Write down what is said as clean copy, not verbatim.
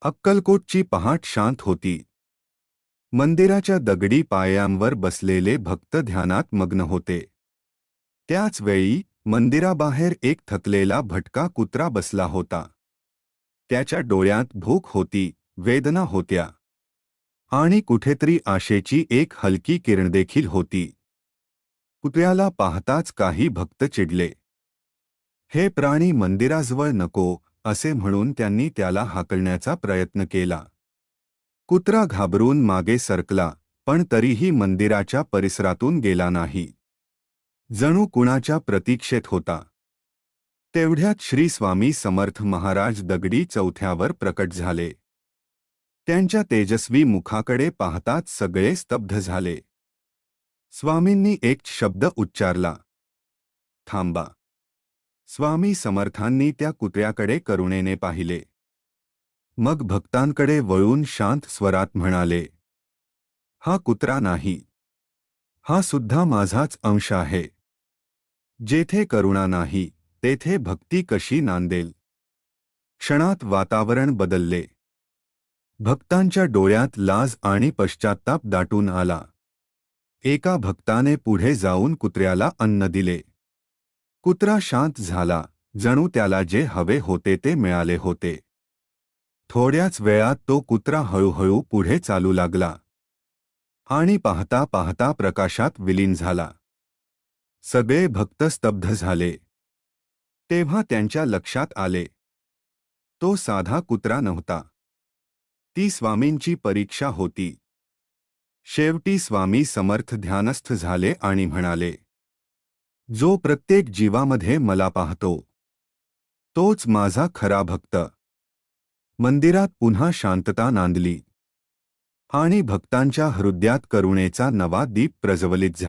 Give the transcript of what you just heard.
अक्कलकोटची पहाट शांत होती. मंदिराच्या दगडी पायांवर बसलेले भक्त ध्यानात मग्न होते. त्याच वेळी मंदिराबाहेर एक थकलेला भटका कुत्रा बसला होता. त्याच्या डोळ्यात भूक होती, वेदना होत्या आणि कुठेतरी आशेची एक हलकी किरण देखील होती. कुत्र्याला पाहताच काही भक्त चिडले. हे प्राणी मंदिराजवळ नको असे म्हणून त्यांनी त्याला हाकलण्याचा प्रयत्न केला. कुत्रा घाबरून मागे सरकला, पण तरीही मंदिराच्या परिसरातून गेला नाही. जणू कुणाच्या प्रतीक्षेत होता. तेवढ्यात श्री स्वामी समर्थ महाराज दगडी चौथ्यावर प्रकट झाले. त्यांच्या तेजस्वी मुखाकडे पाहताच सगळे स्तब्ध झाले. स्वामींनी एक शब्द उच्चारला, थांबा. स्वामी समर्थांनी त्या कुत्र्याकडे करुणेने पाहिले. मग भक्तांकडे वळून शांत स्वरात म्हणाले, हा कुत्रा नाही. हा सुद्धा माझाच अंश आहे. जेथे करुणा नाही, तेथे भक्ती कशी नांदेल? क्षणात वातावरण बदलले. भक्तांच्या डोळ्यात लाज आणि पश्चात्ताप दाटून आला. एका भक्ताने पुढे जाऊन कुत्र्याला अन्न दिले. कुत्रा शांत झाला, जणू त्याला जे हवे होते ते मिळाले होते. थोड्याच वेळात तो कुत्रा हळूहळू पुढे चालू लागला आणि पाहता पाहता प्रकाशात विलीन झाला. सगळे भक्त स्तब्ध झाले. तेव्हा त्यांच्या लक्षात आले, तो साधा कुत्रा नव्हता. ती स्वामींची परीक्षा होती. शेवटी स्वामी समर्थ ध्यानस्थ झाले आणि म्हणाले, जो प्रत्येक जीवामध्ये मला पाहतो, तोच माझा खरा भक्त. मंदिरात पुन्हा शांतता नांदली आणि भक्तांच्या हृदयात करुणेचा नवा दीप प्रज्वलित झाला.